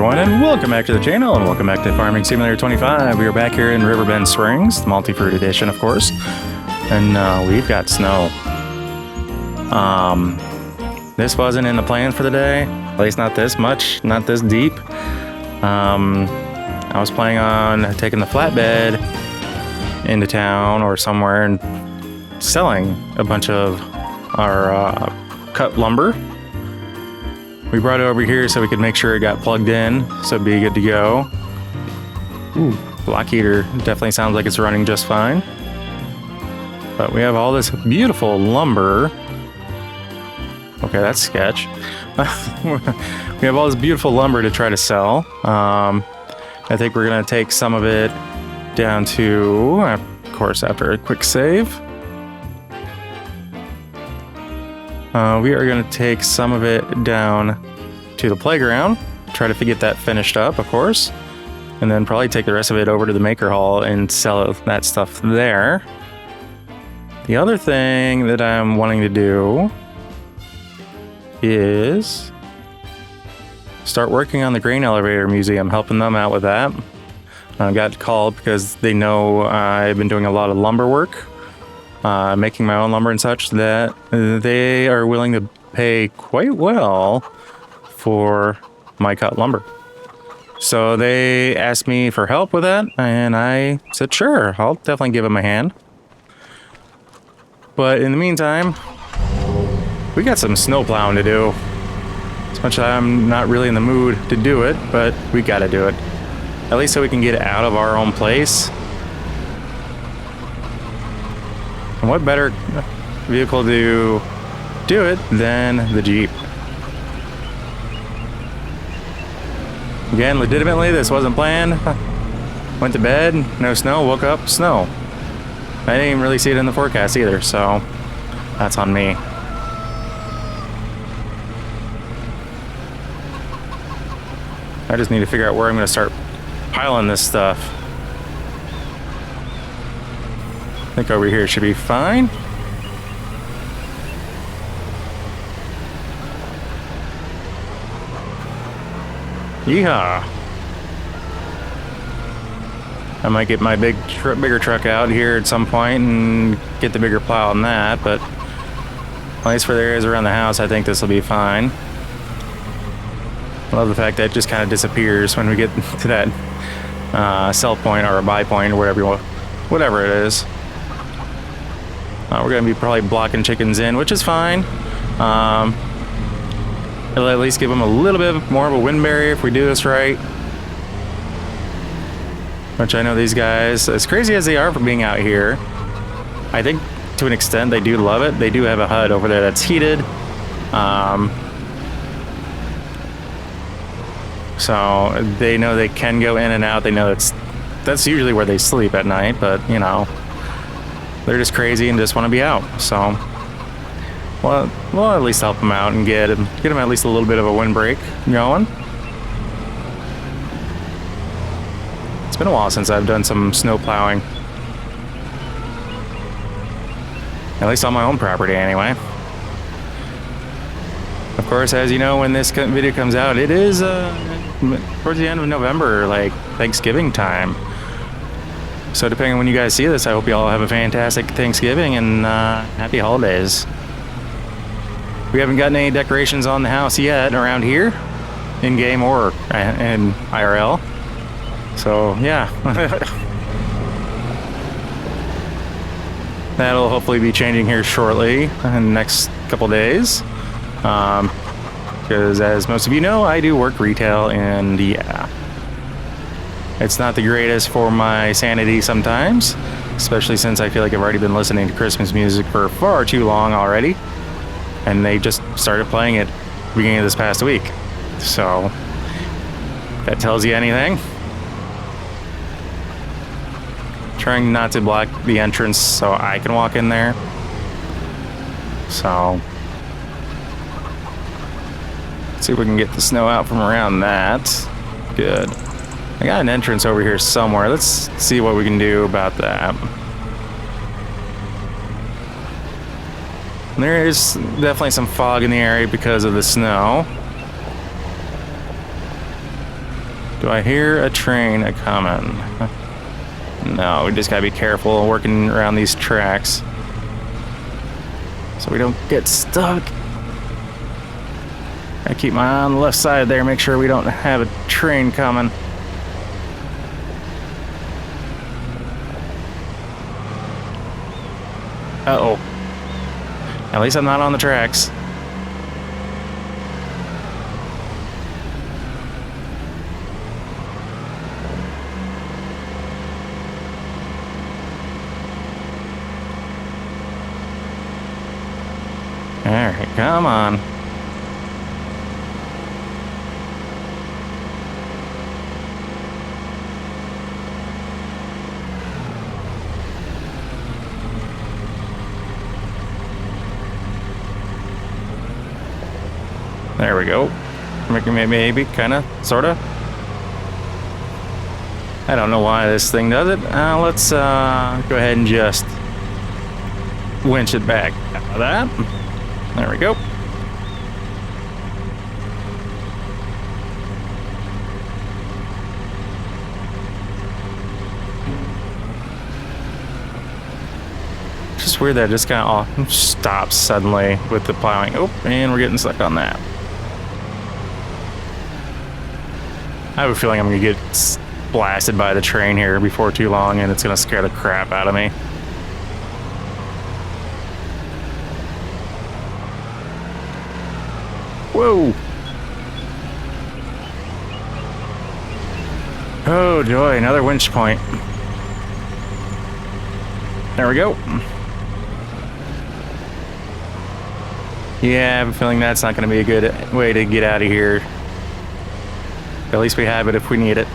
everyone, and welcome back to the channel, and welcome back to Farming Simulator 25. We are back here in Riverbend Springs, the multi-fruit edition, of course, and we've got snow. This wasn't in the plan for the day, at least not this much, not this deep. I was planning on taking the flatbed into town or somewhere and selling a bunch of our cut lumber. We brought it over here so we could make sure it got plugged in, so it'd be good to go. Ooh, block heater definitely sounds like it's running just fine. But we have all this beautiful lumber. Okay, that's sketch. We have all this beautiful lumber to try to sell. I think we're gonna take some of it down to, of course, after a quick save. We are going to take some of it down to the playground, try to get that finished up, of course, and then probably take the rest of it over to the Maker Hall and sell that stuff there. The other thing that I'm wanting to do is start working on the Grain Elevator Museum, helping them out with that. I got called because they know I've been doing a lot of lumber work. Making my own lumber and such, that they are willing to pay quite well for my cut lumber. So they asked me for help with that, and I said, sure, I'll definitely give them a hand. But in the meantime, we got some snow plowing to do. As much as I'm not really in the mood to do it, but we gotta do it. At least so we can get out of our own place. And what better vehicle to do it than the Jeep? Again, legitimately, this wasn't planned. Went to bed, no snow, woke up, snow. I didn't even really see it in the forecast either, so that's on me. I just need to figure out where I'm going to start piling this stuff. I think over here should be fine. Yeehaw! I might get my bigger truck out here at some point and get the bigger plow on that, but at least for the areas around the house, I think this will be fine. I love the fact that it just kind of disappears when we get to that sell point or a buy point or whatever it is. We're going to be probably blocking chickens in, which is fine. It'll at least give them a little bit more of a wind barrier if we do this right. Which I know these guys, as crazy as they are for being out here, I think to an extent they do love it. They do have a hut over there that's heated. So they know they can go in and out. They know that's usually where they sleep at night, but you know, they're just crazy and just want to be out. So we'll at least help them out and get them at least a little bit of a windbreak going. It's been a while since I've done some snow plowing. At least on my own property anyway. Of course, as you know, when this video comes out, it is towards the end of November, like Thanksgiving time. So depending on when you guys see this, I hope you all have a fantastic Thanksgiving and happy holidays. We haven't gotten any decorations on the house yet around here, in-game or in IRL. So yeah. That'll hopefully be changing here shortly in the next couple days. Because as most of you know, I do work retail, and yeah. It's not the greatest for my sanity sometimes, especially since I feel like I've already been listening to Christmas music for far too long already. And they just started playing it beginning of this past week. So, if that tells you anything. Trying not to block the entrance so I can walk in there. So, let's see if we can get the snow out from around that. Good. I got an entrance over here somewhere. Let's see what we can do about that. There is definitely some fog in the area because of the snow. Do I hear a train a-coming? No, we just gotta be careful working around these tracks so we don't get stuck. I keep my eye on the left side there, make sure we don't have a train coming. Uh-oh. At least I'm not on the tracks. Alright, come on. There we go. Maybe, kinda, sorta. I don't know why this thing does it. Let's go ahead and just winch it back out of that. There we go. Just weird that it just kind of stops suddenly with the plowing. Oh, and we're getting stuck on that. I have a feeling I'm gonna get blasted by the train here before too long, and it's gonna scare the crap out of me. Whoa! Oh joy, another winch point. There we go. Yeah, I have a feeling that's not gonna be a good way to get out of here. At least we have it if we need it.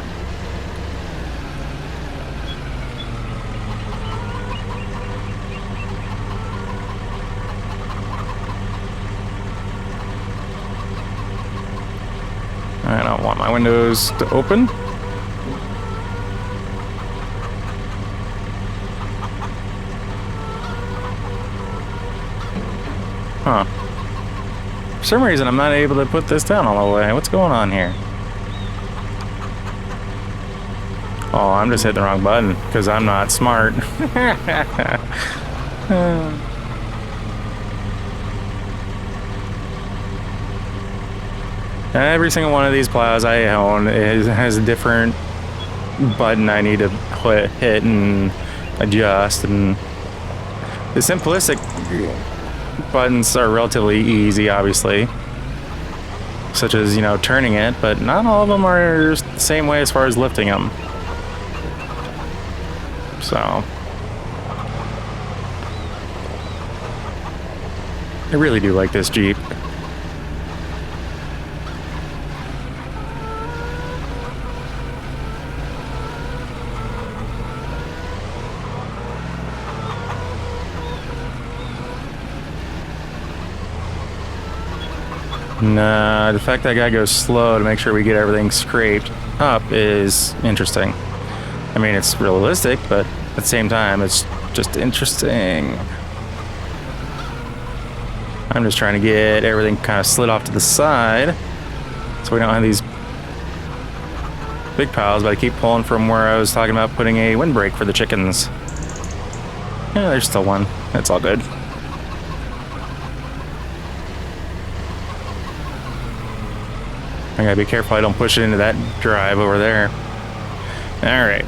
I don't want my windows to open. Huh. For some reason, I'm not able to put this down all the way. What's going on here? Oh, I'm just hitting the wrong button because I'm not smart. Every single one of these plows I own has a different button I need to hit and adjust, and the simplistic buttons are relatively easy, obviously, such as, you know, turning it, but not all of them are the same way as far as lifting them. So I really do like this Jeep. Nah, the fact that guy goes slow to make sure we get everything scraped up is interesting. I mean, it's realistic, but at the same time, it's just interesting. I'm just trying to get everything kind of slid off to the side so we don't have these big piles, but I keep pulling from where I was talking about putting a windbreak for the chickens. Yeah, there's still one. That's all good. I gotta be careful I don't push it into that drive over there. Alright.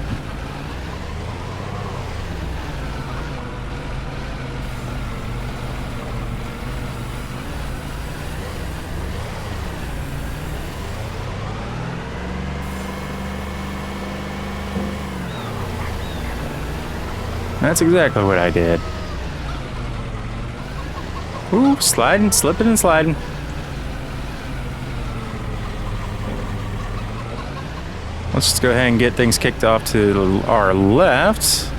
That's exactly what I did. Ooh, sliding, slipping and sliding. Let's just go ahead and get things kicked off to our left.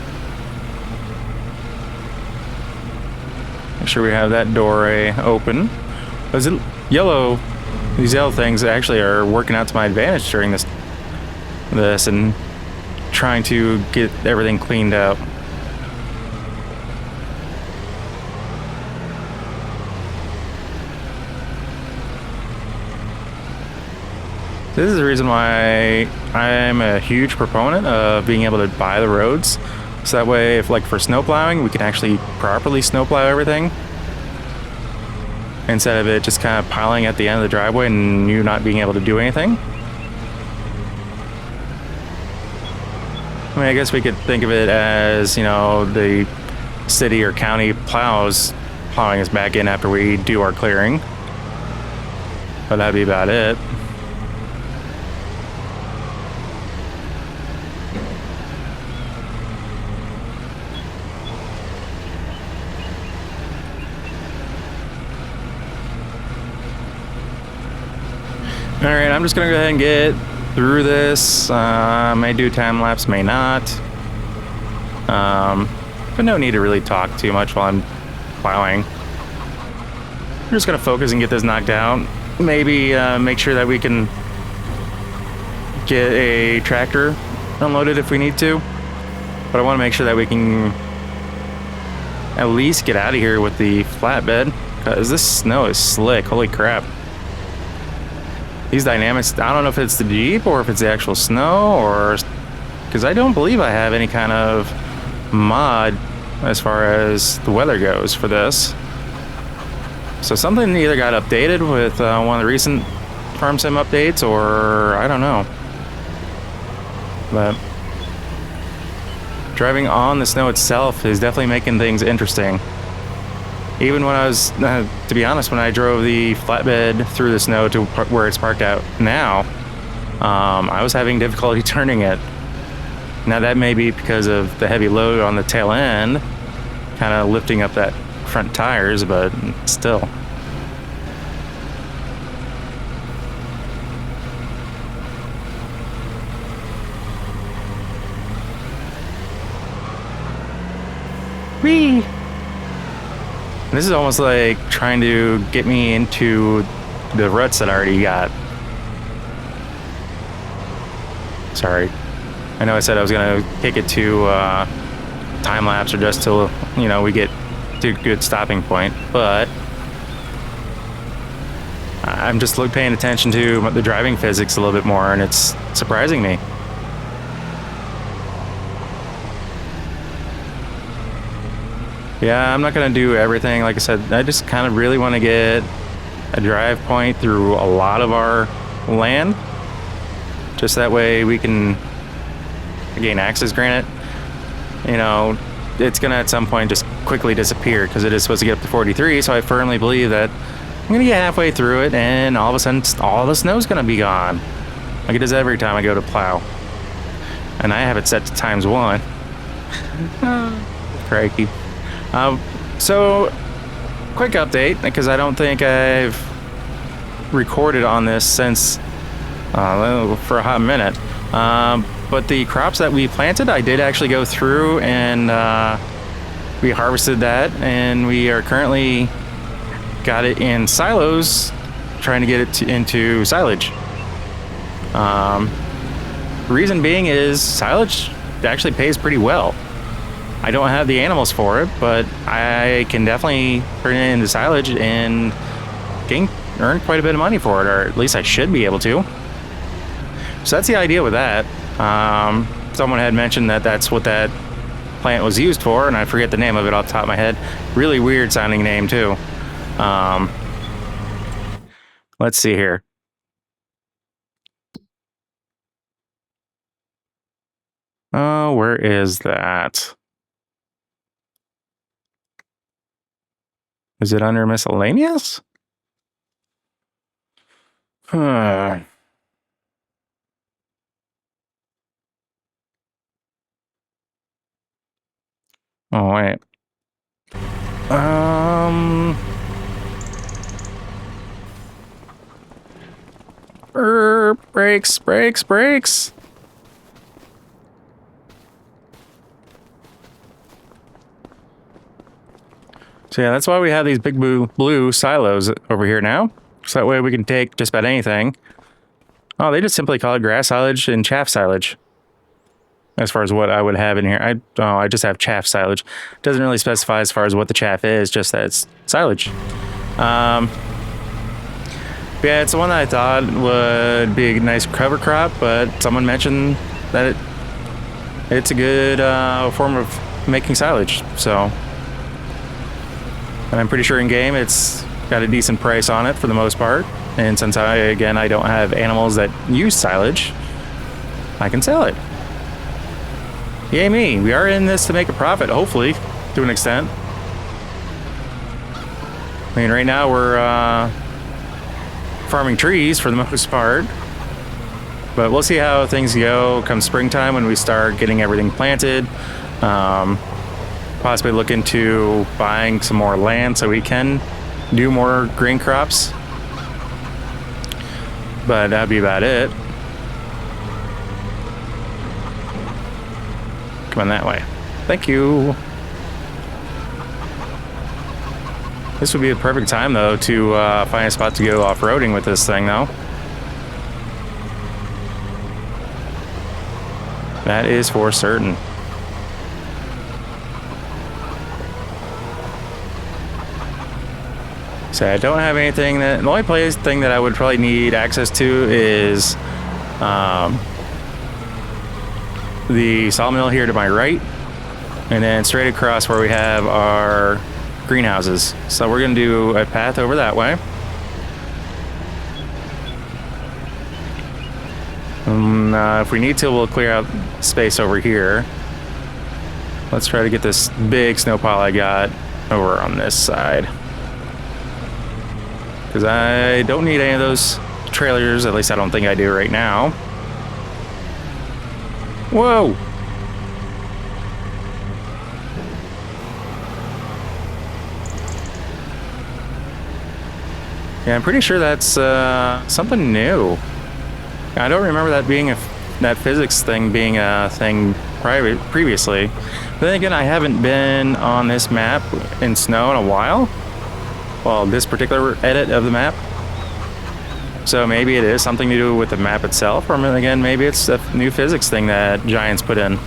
Make sure we have that doorway open. These yellow things actually are working out to my advantage during this and trying to get everything cleaned up. This is the reason why I'm a huge proponent of being able to buy the roads. So that way, if like for snow plowing, we can actually properly snow plow everything. Instead of it just kind of piling at the end of the driveway and you not being able to do anything. I mean, I guess we could think of it as, you know, the city or county plows plowing us back in after we do our clearing. But that'd be about it. All right, I'm just gonna go ahead and get through this. May do time lapse, may not. But no need to really talk too much while I'm plowing. I'm just gonna focus and get this knocked out. Maybe make sure that we can get a tractor unloaded if we need to. But I want to make sure that we can at least get out of here with the flatbed, because this snow is slick. Holy crap. These dynamics, I don't know if it's the Jeep or if it's the actual snow, or because I don't believe I have any kind of mod as far as the weather goes for this. So something either got updated with one of the recent farm sim updates, or I don't know. But driving on the snow itself is definitely making things interesting. Even when I was, to be honest, when I drove the flatbed through the snow to where it's parked out now, I was having difficulty turning it. Now that may be because of the heavy load on the tail end, kind of lifting up that front tires, but still. Whee! This is almost like trying to get me into the ruts that I already got. Sorry. I know I said I was going to kick it to time lapse or just till, you know, we get to a good stopping point, but I'm just paying attention to the driving physics a little bit more, and it's surprising me. Yeah, I'm not going to do everything. Like I said, I just kind of really want to get a drive point through a lot of our land. Just that way we can gain access. Granted, you know, it's going to at some point just quickly disappear because it is supposed to get up to 43. So I firmly believe that I'm going to get halfway through it and all of a sudden all the snow's going to be gone. Like it does every time I go to plow. And I have it set to ×1. Crikey. So, quick update, because I don't think I've recorded on this since for a hot minute. But the crops that we planted, I did actually go through and we harvested that, and we are currently got it in silos, trying to get it into silage. Reason being is silage actually pays pretty well. I don't have the animals for it, but I can definitely turn it into silage and earn quite a bit of money for it, or at least I should be able to. So that's the idea with that. Someone had mentioned that that's what that plant was used for, and I forget the name of it off the top of my head. Really weird sounding name too. Let's see here. Oh, where is that? Is it under miscellaneous? Oh, wait. Brakes. So yeah, that's why we have these big blue silos over here now. So that way we can take just about anything. Oh, they just simply call it grass silage and chaff silage. As far as what I would have in here. I just have chaff silage. Doesn't really specify as far as what the chaff is, just that it's silage. Yeah, it's the one that I thought would be a nice cover crop, but someone mentioned that it's a good form of making silage. So, and I'm pretty sure in game it's got a decent price on it for the most part. And since I don't have animals that use silage, I can sell it. Yay me! We are in this to make a profit, hopefully, to an extent. I mean, right now we're farming trees for the most part, but we'll see how things go come springtime when we start getting everything planted. Possibly look into buying some more land so we can do more grain crops, but that'd be about it. Come on that way. Thank you. This would be a perfect time, though, to find a spot to go off-roading with this thing, though. That is for certain. So I don't have anything that... The only thing that I would probably need access to is the sawmill here to my right, and then straight across where we have our greenhouses. So we're going to do a path over that way. If we need to, we'll clear out space over here. Let's try to get this big snow pile I got over on this side, because I don't need any of those trailers. At least I don't think I do right now. Whoa! Yeah, I'm pretty sure that's something new. I don't remember that being that physics thing being a thing previously. But then again, I haven't been on this map in snow in a while. Well, this particular edit of the map. So maybe it is something to do with the map itself, or again, maybe it's a new physics thing that Giants put in.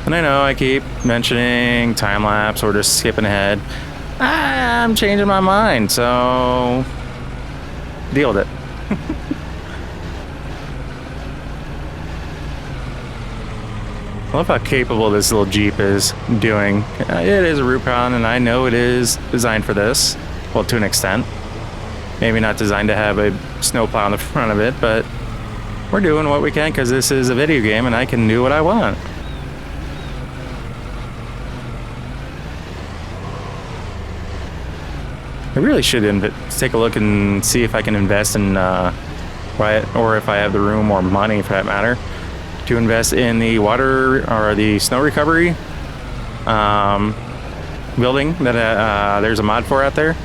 And I know I keep mentioning time-lapse or just skipping ahead. I'm changing my mind, so deal with it. I love how capable this little Jeep is doing. It is a Rubicon, and I know it is designed for this. Well, to an extent. Maybe not designed to have a snowplow in the front of it, but we're doing what we can because this is a video game and I can do what I want. I really should take a look and see if I can invest in, or if I have the room or money for that matter, to invest in the water or the snow recovery building that there's a mod for out there.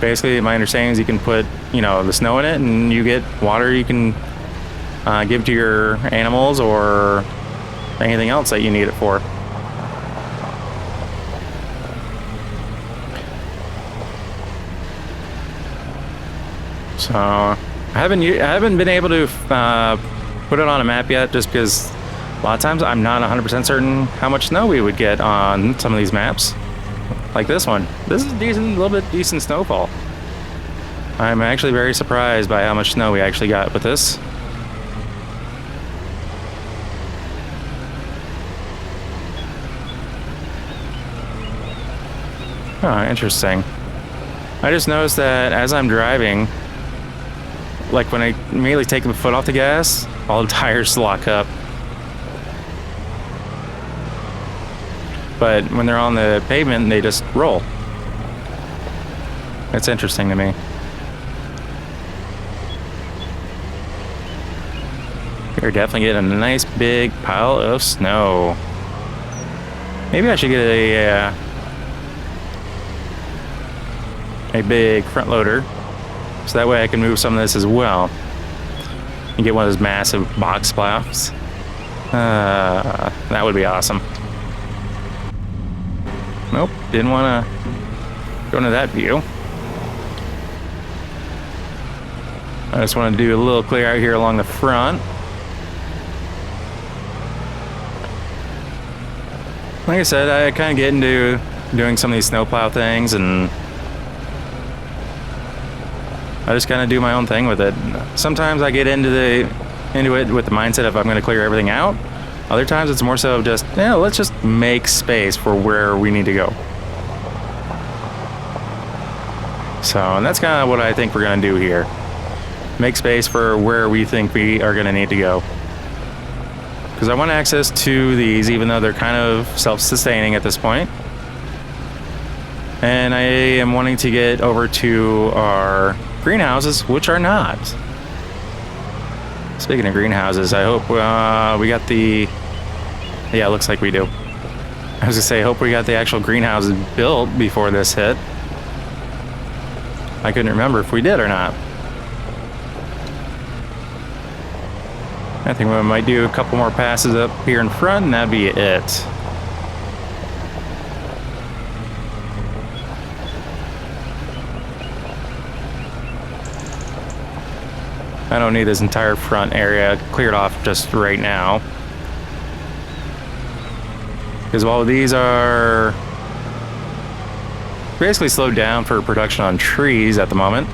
Basically, my understanding is you can put, the snow in it and you get water you can give to your animals or anything else that you need it for. So I haven't been able to put it on a map yet, just because a lot of times I'm not 100% certain how much snow we would get on some of these maps. Like this one. This is decent, a little bit decent snowfall. I'm actually very surprised by how much snow we actually got with this. Oh, interesting. I just noticed that as I'm driving, like when I immediately take my foot off the gas, all the tires lock up. But when they're on the pavement, they just roll. That's interesting to me. We're definitely getting a nice big pile of snow. Maybe I should get a big front loader, so that way I can move some of this as well and get one of those massive box plows. That would be awesome. Nope, didn't want to go into that view. I just want to do a little clear out here along the front. Like I said, I kind of get into doing some of these snowplow things, and I just kind of do my own thing with it. Sometimes I get into it with the mindset of I'm going to clear everything out. Other times it's more so just, yeah, let's just make space for where we need to go. So, and that's kind of what I think we're going to do here. Make space for where we think we are going to need to go. Because I want access to these, even though they're kind of self-sustaining at this point. And I am wanting to get over to our greenhouses, which are not. Speaking of greenhouses, I hope we got the... Yeah, it looks like we do. I was gonna say, I hope we got the actual greenhouses built before this hit. I couldn't remember if we did or not. I think we might do a couple more passes up here in front, and that'd be it. I don't need this entire front area cleared off just right now. Because while these are basically slowed down for production on trees at the moment,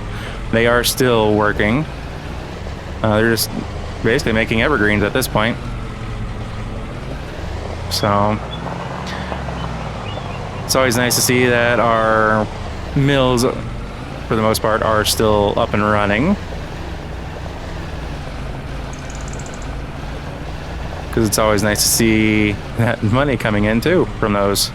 they are still working. They're just basically making evergreens at this point. So it's always nice to see that our mills, for the most part, are still up and running. Because it's always nice to see that money coming in too from those.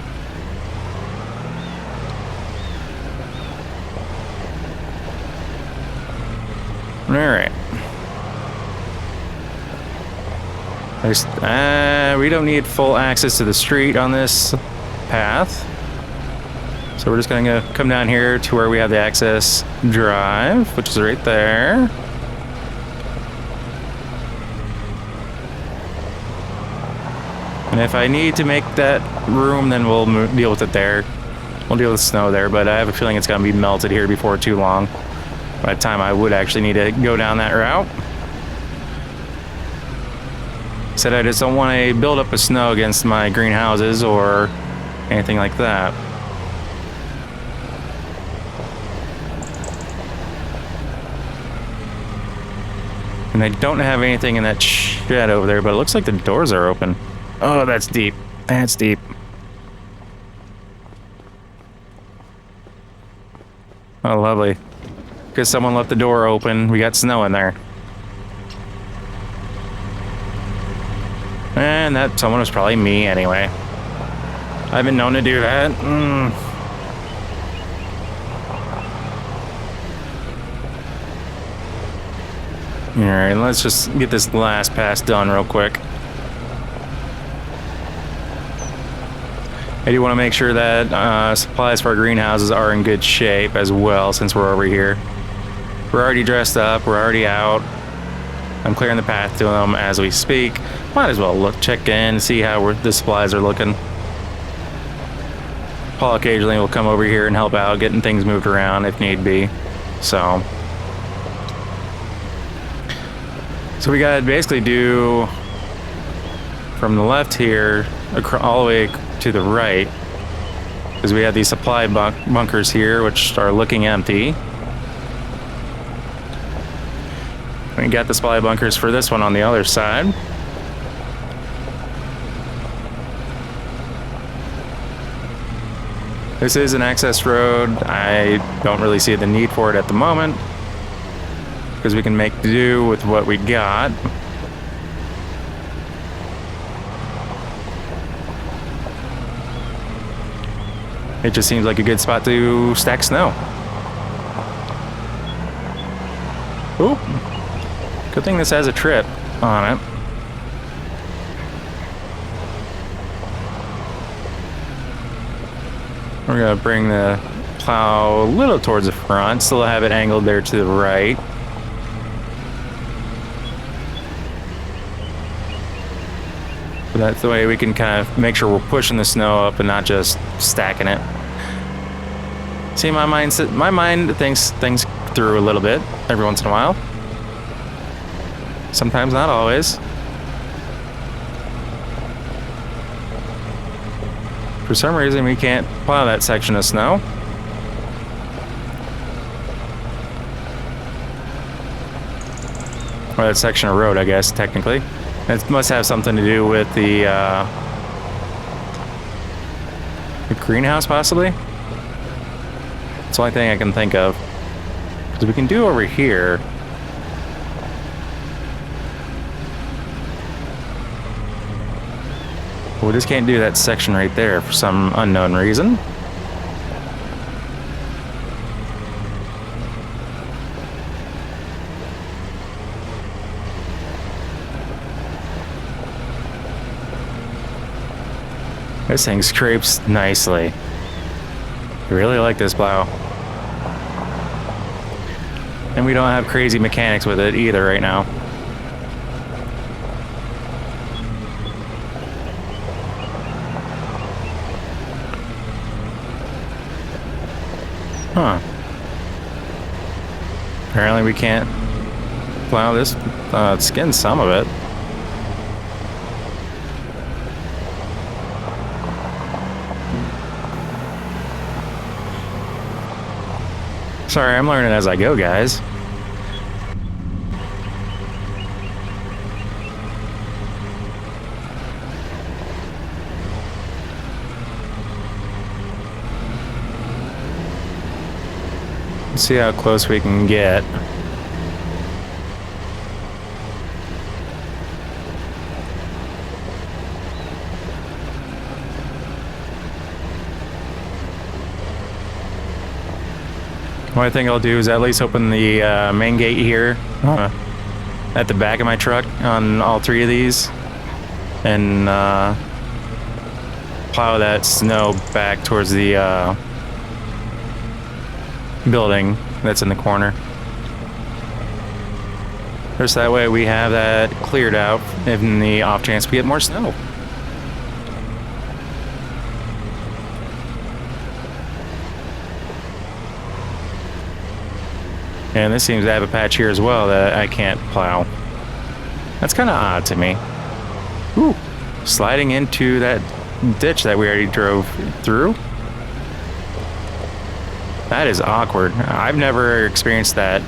All right. We don't need full access to the street on this path. So we're just going to come down here to where we have the access drive, which is right there. And if I need to make that room, then we'll deal with it there. We'll deal with snow there, but I have a feeling it's going to be melted here before too long. By the time I would actually need to go down that route. Said I just don't want a buildup of snow against my greenhouses or anything like that. And I don't have anything in that shed over there, but it looks like the doors are open. Oh, that's deep. That's deep. Oh, lovely. Because someone left the door open. We got snow in there. And that someone was probably me anyway. I've been known to do that. Alright, let's just get this last pass done real quick. I do want to make sure that supplies for our greenhouses are in good shape as well, since we're over here. We're already dressed up, we're already out. I'm clearing the path to them as we speak. Might as well check in, see how the supplies are looking. Paul occasionally will come over here and help out, getting things moved around if need be. So we gotta basically do from the left here all the way to the right, because we have these supply bunkers here which are looking empty. We got the supply bunkers for this one on the other side. This is an access road. I don't really see the need for it at the moment, because we can make do with what we got. It just seems like a good spot to stack snow. Ooh. Good thing this has a trip on it. We're gonna bring the plow a little towards the front, still have it angled there to the right. But that's the way we can kind of make sure we're pushing the snow up and not just stacking it. See, my mind thinks things through a little bit every once in a while. Sometimes, not always. For some reason, we can't plow that section of snow. Or that section of road, I guess, technically. It must have something to do with the greenhouse, possibly? It's the only thing I can think of. Because we can do over here. We just can't do that section right there for some unknown reason. This thing scrapes nicely. I really like this plow. And we don't have crazy mechanics with it either right now. Huh. Apparently we can't plow this, skin some of it. Sorry, I'm learning as I go, guys. Let's see how close we can get. What I think I'll do is at least open the main gate here at the back of my truck on all three of these and plow that snow back towards the building that's in the corner. Just that way we have that cleared out in the off chance we get more snow. And this seems to have a patch here as well that I can't plow. That's kind of odd to me. Ooh, sliding into that ditch that we already drove through. That is awkward. I've never experienced that.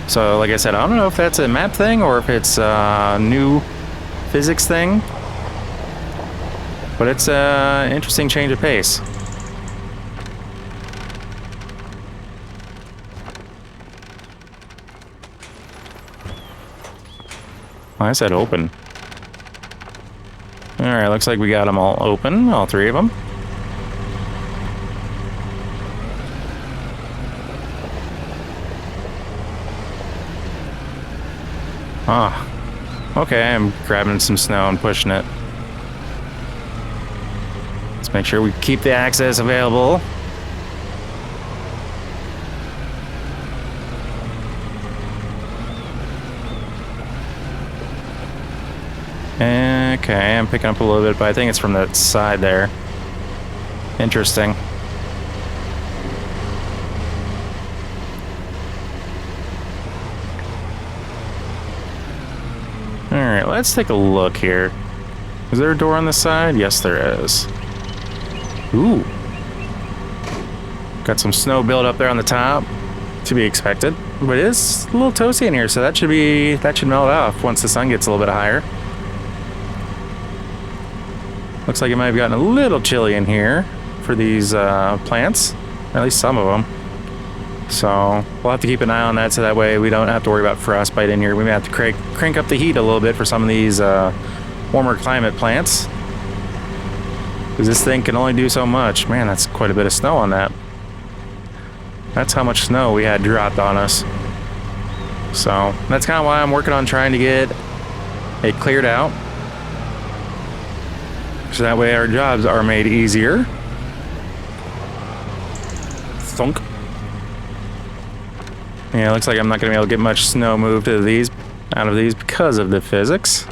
So like I said, I don't know if that's a map thing or if it's a new physics thing. But it's an interesting change of pace. I said open. Alright, looks like we got them all open, all three of them. Ah, okay, I'm grabbing some snow and pushing it. Let's make sure we keep the access available. Okay, I'm picking up a little bit, but I think it's from that side there. Interesting. Alright, let's take a look here. Is there a door on the side? Yes, there is. Ooh. Got some snow build up there on the top. To be expected. But it is a little toasty in here, so that should melt off once the sun gets a little bit higher. Looks like it might have gotten a little chilly in here for these plants, at least some of them. So we'll have to keep an eye on that so that way we don't have to worry about frostbite in here. We may have to crank up the heat a little bit for some of these warmer climate plants. Because this thing can only do so much. Man, that's quite a bit of snow on that. That's how much snow we had dropped on us. So that's kind of why I'm working on trying to get it cleared out. So that way our jobs are made easier. Thunk. Yeah, it looks like I'm not going to be able to get much snow moved out of these because of the physics.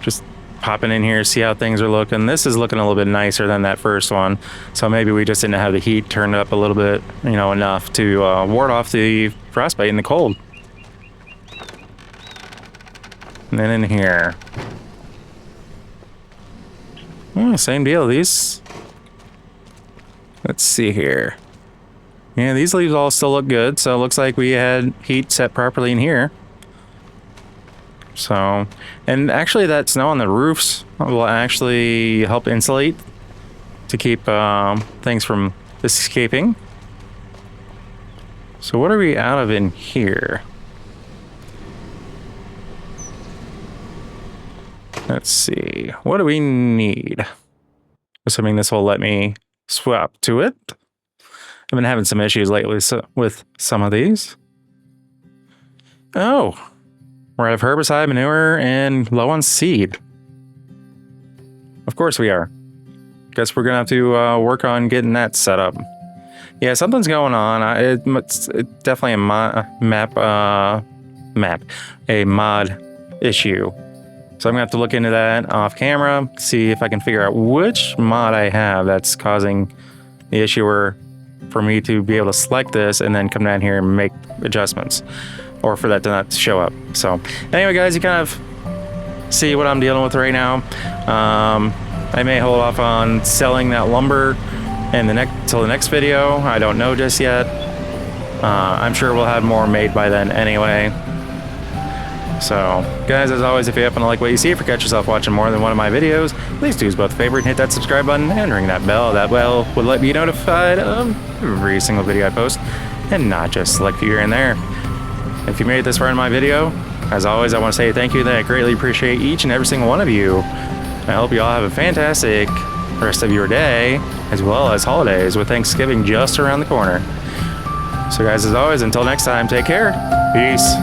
Just popping in here, see how things are looking. This is looking a little bit nicer than that first one. So maybe we just didn't have the heat turned up a little bit, you know, enough to ward off the frostbite in the cold. And then in here. Same deal. These. Let's see here. Yeah, these leaves all still look good. So it looks like we had heat set properly in here. So, and actually that snow on the roofs will actually help insulate to keep things from escaping. So what are we out of in here? Let's see. What do we need? Assuming this will let me swap to it. I've been having some issues lately with some of these. Oh, we're out of herbicide, manure, and low on seed. Of course we are. Guess we're gonna have to work on getting that set up. Yeah, something's going on. It's definitely a mod issue. So I'm gonna have to look into that off camera, see if I can figure out which mod I have that's causing the issue for me to be able to select this and then come down here and make adjustments, or for that to not show up. So anyway, guys, you kind of see what I'm dealing with right now. I may hold off on selling that lumber till the next video. I don't know just yet. I'm sure we'll have more made by then anyway. So, guys, as always, if you happen to like what you see, if you catch yourself watching more than one of my videos, please do us both a favor and hit that subscribe button and ring that bell. That bell will let you notified of every single video I post, and not just select here and there. If you made it this far in my video, as always, I want to say thank you, that I greatly appreciate each and every single one of you. I hope you all have a fantastic rest of your day, as well as holidays, with Thanksgiving just around the corner. So, guys, as always, until next time, take care. Peace.